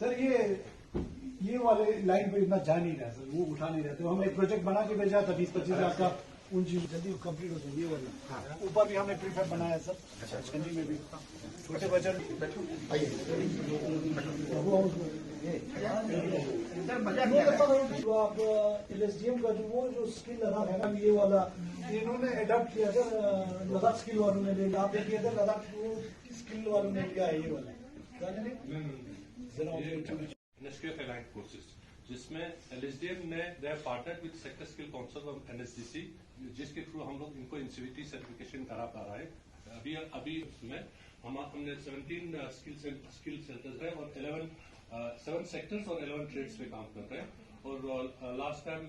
Sir ये वाले line पे इतना जा नहीं रहा सर, वो उठा नहीं रहा। तो हमने एक प्रोजेक्ट बना के भेजा था 20-25 लाख का, उन चीज जल्दी कंप्लीट हो जाएगी। ये वाला ऊपर भी हमने प्रीफैब बनाया सर, चंडी में भी छोटे बच्चों आप LSDM का जो स्किल लद्दाख है ना, ये वाला इन्होंने अडॉप्ट किया था, लद्दाख स्किल वालों ने ले लिया। आपने किया था लद्दाख स्किल वालों ने लिया है ये वाला, NSQF aligned courses, जिसमें LSDM ने they have partnered with sector skill council of NSDC, जिसके थ्रू हम लोग इनको इंसिविटी सर्टिफिकेशन करा पा रहा है। अभी उसमें हमने 17 स्किल सेंटर्स है और 7 सेक्टर्स और 11 ट्रेड्स पे काम कर रहे हैं। और लास्ट टाइम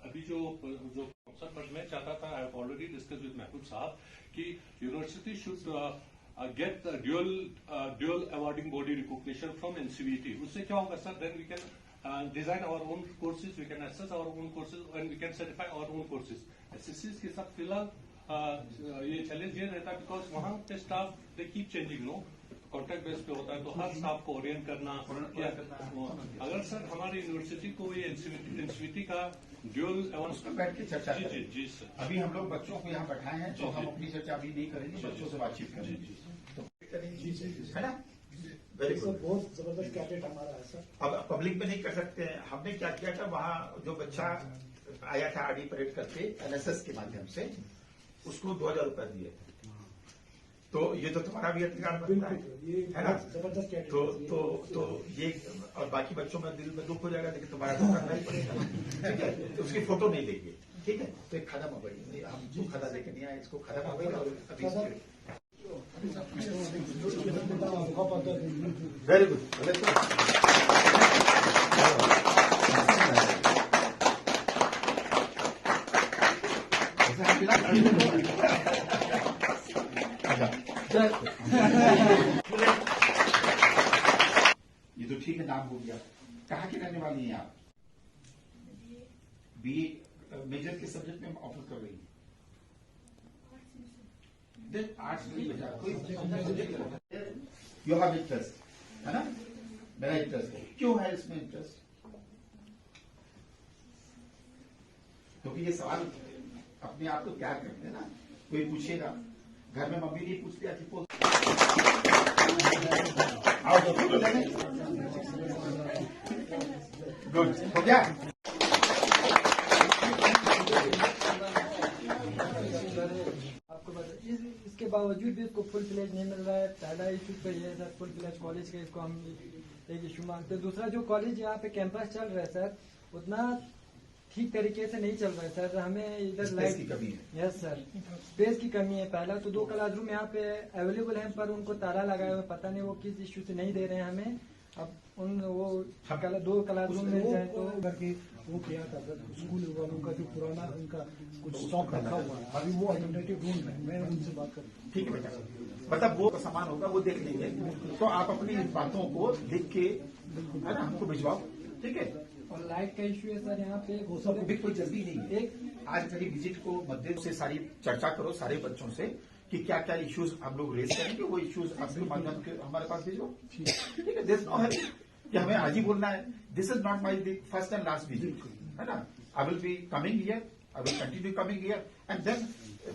अभी जो काउंसिल पर मैं चाहता था, I have already discuss with महबूब साहब कि university should get dual awarding body recognition from NCVT. उससे क्या होगा sir? Then we can design our own courses, we can assess our own courses, and we can certify our own courses. SSCs के साथ फिलहाल ये challenge ये रहता है बिकॉज वहाँ पे staff they keep changing, no contract base पे होता है, तो हर स्टाफ को ओरिएंट करना क्या अगर सर हमारी यूनिवर्सिटी को ये एनसीवीटी का ड्यूल बैठ के चर्चा करें। जी सर, अभी हम लोग बच्चों को यहाँ बैठाए हैं, तो हम अपनी चर्चा अभी नहीं करेंगे, बच्चों से बातचीत करेंगे, है ना? वेरी गुड, बहुत जबरदस्त कैडेट हमारा है सर। अब पब्लिक में नहीं कर सकते हैं। हमने क्या किया था, वहाँ जो बच्चा आया था आरडी परेड करके NSS के माध्यम से, उसको 2000 रुपए दिए थे। तो ये तो तुम्हारा भी अधिकार बनता है ना? जबरदस्त कैडेट। तो ये और बाकी बच्चों में दिल में दुख हो जाएगा, लेकिन तुम्हारा तो करना ही पड़ेगा, ठीक है? तो उसकी फोटो नहीं लेंगे, ठीक है? तो एक खाना मंगाइए, हम जो खाना लेके नहीं आए, इसको खाना मंगाइए और अभी वेरी गुड। ये तो ठीक है, नाम हो गया। कहाँ की रहने वाली हैं आप? BA मेजर के सब्जेक्ट में ऑफर कर रही हैं। आर्ट्स नहीं बचा, कोई यू हैव इंटरेस्ट, है ना? मेरा इंटरेस्ट है। क्यों है इसमें इंटरेस्ट? क्योंकि ये सवाल अपने आप को क्या करते हैं ना, कोई पूछेगा, घर में मम्मी नहीं पूछती आती आओ गुड हो गया। इसके बावजूद भी इसको फुल फ्लैज नहीं मिल रहा है। पहला इशू तो ये है सर, फुल फ्लैज कॉलेज का इसको हम एक इशू मानते हैं। दूसरा जो कॉलेज यहाँ पे कैंपस चल रहा है सर, उतना ठीक तरीके से नहीं चल रहा है सर। हमें इधर लाइट की कमी है। यस सर, स्पेस की कमी है। पहला तो 2 क्लासरूम यहाँ पे अवेलेबल हैं, पर उनको ताला लगाए हुए, पता नहीं वो किस इश्यू से नहीं दे रहे हैं हमें। अब उन वो 2 क्लासरूम मिल जाए तो करके वो किया था स्कूल वालों का जो पुराना उनका कुछ स्टॉक रखा हुआ है, अभी वो अल्टरनेटिव ढूंढ रहे हैं। मैं उनसे बात करूँ, ठीक है बेटा, मतलब वो सामान होगा वो देख लेंगे, तो आप अपनी बातों को लिख के है ना हमको भिजवाओ, ठीक है? और लाइट का इशू है सर यहाँ पे, वो सब भी कोई जल्दी नहीं है। आज मेरी विजिट को मध्य से सारी चर्चा करो सारे बच्चों से कि क्या क्या इश्यूज हम लोग रेज करेंगे, वो इश्यूज आपके माध्यम के हमारे पास भेजो, ठीक है? दिस नो हरी कि हमें आज ही बोलना है। This is not my first and last visit, है ना? I will be coming here, I will continue coming here, and then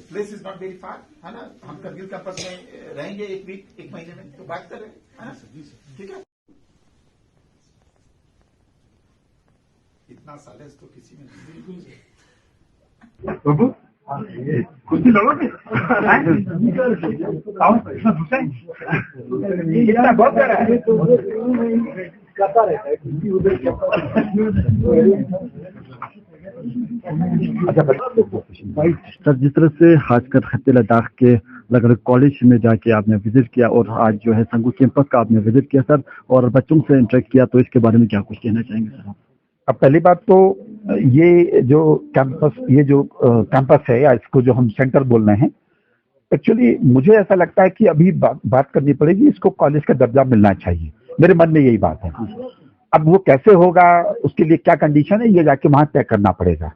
place is not very far, है ना? हम करगिल कैंपस में रहेंगे 1 वीक 1 महीने में, तो बात करें, है ना? ठीक है? इतना सालेस तो किसी में बिल्कुल कुछ भी लोगों इतना बहुत बड़ा है, करता रहता है सर। जिस तरह से खासकर खत्ते लद्दाख के अलग अलग कॉलेज में जाके आपने विजिट किया और आज जो है संगू कैंपस का आपने विजिट किया सर, और बच्चों से इंटरेक्ट किया, तो इसके बारे में क्या कुछ कहना चाहेंगे सर आप? अब पहली बात तो ये जो कैंपस है या इसको जो हम सेंटर बोल रहे हैं, एक्चुअली मुझे ऐसा लगता है कि अभी बात करनी पड़ेगी, इसको कॉलेज का दर्जा मिलना चाहिए। मेरे मन में यही बात है। अब वो कैसे होगा, उसके लिए क्या कंडीशन है, ये जाके वहां तय करना पड़ेगा।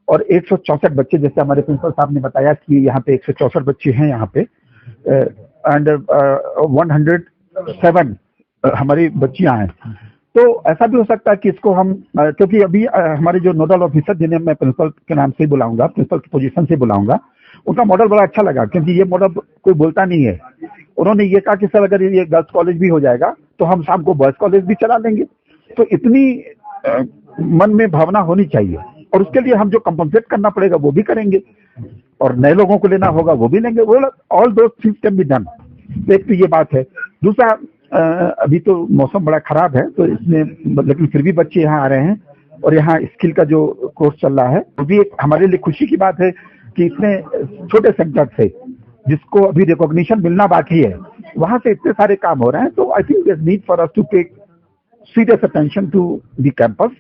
और 164 बच्चे, जैसे हमारे प्रिंसिपल साहब ने बताया कि यहाँ पे 164 बच्चे हैं यहाँ पे, एंड 107 हमारी बच्चियां हैं। तो ऐसा भी हो सकता है कि इसको हम क्योंकि अभी हमारे जो नोडल ऑफिसर जिन्हें मैं प्रिंसिपल के नाम से ही बुलाऊंगा, प्रिंसिपल की पोजीशन से बुलाऊंगा, उनका मॉडल बड़ा अच्छा लगा क्योंकि ये मॉडल कोई बोलता नहीं है। उन्होंने ये कहा कि सर अगर ये गर्ल्स कॉलेज भी हो जाएगा तो हम शाम को बॉयज कॉलेज भी चला लेंगे। तो इतनी मन में भावना होनी चाहिए और उसके लिए हम जो कंपनसेट करना पड़ेगा वो भी करेंगे और नए लोगों को लेना होगा वो भी लेंगे। वो all those things can be done. एक तो ये बात है। दूसरा, अभी तो मौसम बड़ा खराब है तो इसमें लेकिन फिर भी बच्चे यहाँ आ रहे हैं और यहाँ स्किल का जो कोर्स चल रहा है वो भी एक हमारे लिए खुशी की बात है कि इतने छोटे सेंटर से जिसको अभी रिकॉग्निशन मिलना बाकी है वहां से इतने सारे काम हो रहे हैं। तो I think there need for us to pay serious attention to the campus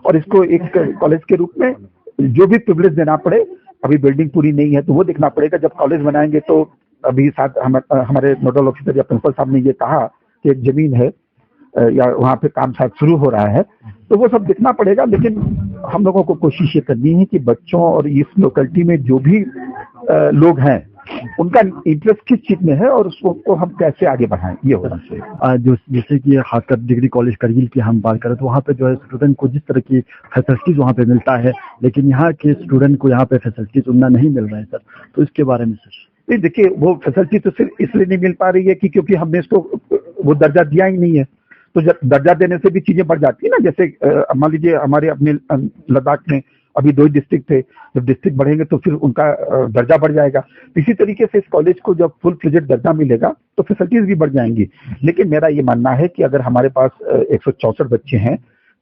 और इसको एक कॉलेज के रूप में जो भी प्रिविलेज देना पड़े। अभी बिल्डिंग पूरी नहीं है तो वो देखना पड़ेगा। जब कॉलेज बनाएंगे तो अभी साथ हमारे नोडल ऑफिसर या प्रिंसिपल साहब ने ये कहा कि एक जमीन है या वहाँ पे काम शायद शुरू हो रहा है तो वो सब देखना पड़ेगा। लेकिन हम लोगों को कोशिश ये करनी है कि बच्चों और इस लोकेलिटी में जो भी लोग हैं उनका इंटरेस्ट किस चीज में है और उसको हम कैसे आगे बढ़ाएं, ये होना चाहिए। जो जैसे कि खासकर डिग्री कॉलेज करगिल की हम बात करें तो वहाँ पे जो है स्टूडेंट को जिस तरह की फैसिलिटीज वहाँ पे मिलता है लेकिन यहाँ के स्टूडेंट को यहाँ पे फैसिलिटीज उतना नहीं मिल रहा है सर, तो इसके बारे में सर? नहीं देखिए, वो फैसिलिटी तो सिर्फ इसलिए नहीं मिल पा रही है कि क्योंकि हमने इसको वो दर्जा दिया ही नहीं है। तो दर्जा देने से भी चीजें बढ़ जाती है ना। जैसे मान लीजिए हमारे अपने लद्दाख में अभी 2 डिस्ट्रिक्ट थे, जब डिस्ट्रिक्ट बढ़ेंगे तो फिर उनका दर्जा बढ़ जाएगा। इसी तरीके से इस कॉलेज को जब फुल फ्लेजेड दर्जा मिलेगा तो फैसिलिटीज भी बढ़ जाएंगी। लेकिन मेरा ये मानना है कि अगर हमारे पास 164 बच्चे हैं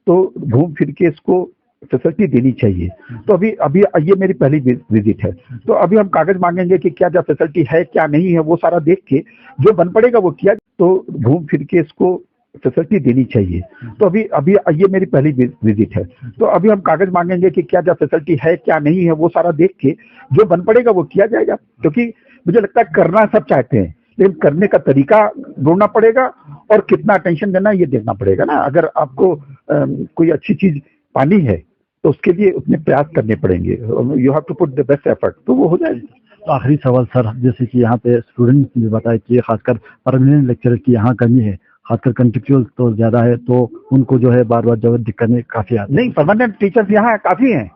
तो घूम फिर के इसको फैसिलिटी देनी चाहिए। तो अभी ये मेरी पहली विजिट है तो अभी हम कागज मांगेंगे कि क्या क्या फैसिलिटी है क्या नहीं है, वो सारा देख के जो बन पड़ेगा वो किया। तो घूम फिर के इसको फैसिलिटी देनी चाहिए। तो अभी ये मेरी पहली विजिट है तो अभी हम कागज मांगेंगे कि क्या क्या फैसिलिटी है क्या नहीं है, वो सारा देख के जो बन पड़ेगा वो किया जाएगा। क्योंकि मुझे लगता है करना सब चाहते हैं लेकिन करने का तरीका ढूंढना पड़ेगा और कितना अटेंशन देना ये देखना पड़ेगा ना। अगर आपको कोई अच्छी चीज पानी है तो उसके लिए उतने प्रयास करने पड़ेंगे। You have to put the best effort, तो वो हो जाएगा। तो आखिरी सवाल सर, जैसे कि यहाँ पे स्टूडेंट ने बताया कि खासकर परमानेंट लेक्चरर की यहाँ कमी है, खासकर कंट्रेक्चुअल तो ज्यादा है तो उनको जो है बार बार जो दिक्कतें काफी आती है। नहीं, परमानेंट टीचर्स यहाँ काफी हैं,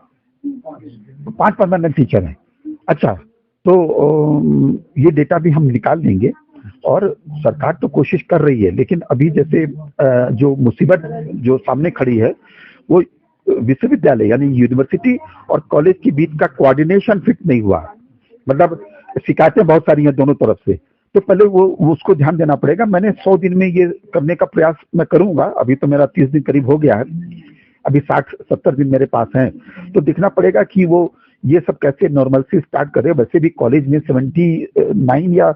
5 परमानेंट टीचर हैं। अच्छा, तो ये डेटा भी हम निकाल लेंगे और सरकार तो कोशिश कर रही है लेकिन अभी जैसे जो मुसीबत जो सामने खड़ी है वो विश्वविद्यालय यानी यूनिवर्सिटी और कॉलेज के बीच का कोऑर्डिनेशन फिट नहीं हुआ। मतलब शिकायतें बहुत सारी हैं दोनों तरफ से, तो पहले वो उसको ध्यान देना पड़ेगा। मैंने 100 दिन में ये करने का प्रयास मैं करूंगा। अभी तो मेरा 30 दिन करीब हो गया है, अभी 60-70 दिन मेरे पास हैं। तो देखना पड़ेगा कि वो ये सब कैसे नॉर्मल से स्टार्ट करे। वैसे भी कॉलेज में 79 या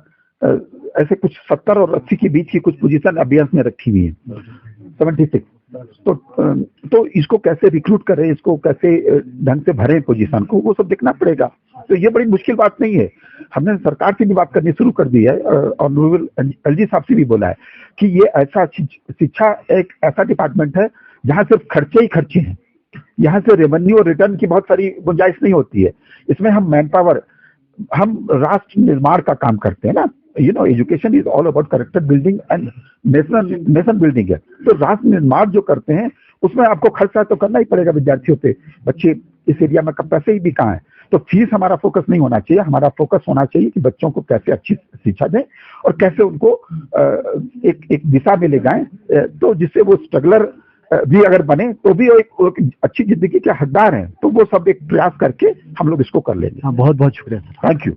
ऐसे कुछ 70 और 80 के बीच की कुछ पोजीशन अभ्यास में रखी हुई है, 76। तो इसको कैसे रिक्रूट करें, इसको कैसे ढंग से भरें पोजीशन को, वो सब देखना पड़ेगा। तो ये बड़ी मुश्किल बात नहीं है। हमने सरकार से भी बात करनी शुरू कर दी है और एलजी साहब से भी बोला है कि ये ऐसा शिक्षा एक ऐसा डिपार्टमेंट है जहां सिर्फ खर्चे ही खर्चे हैं। यहाँ से रेवेन्यू और रिटर्न की बहुत सारी गुंजाइश नहीं होती है। इसमें हम मैन पावर, हम राष्ट्र निर्माण का काम करते हैं ना। Education is all about character building and nation building है। तो राष्ट्र निर्माण जो करते हैं उसमें आपको खर्चा तो करना ही पड़ेगा विद्यार्थियों पे। बच्चे इस एरिया में पैसे ही भी कहाँ है। तो फीस हमारा फोकस नहीं होना चाहिए। हमारा फोकस होना चाहिए कि बच्चों को कैसे अच्छी शिक्षा दें और कैसे उनको एक दिशा में ले जाएं, तो जिससे वो स्ट्रगलर भी अगर बने तो भी एक अच्छी जिंदगी के हकदार हैं। तो वो सब एक प्रयास करके हम लोग इसको कर लेंगे। बहुत बहुत शुक्रिया सर, थैंक यू।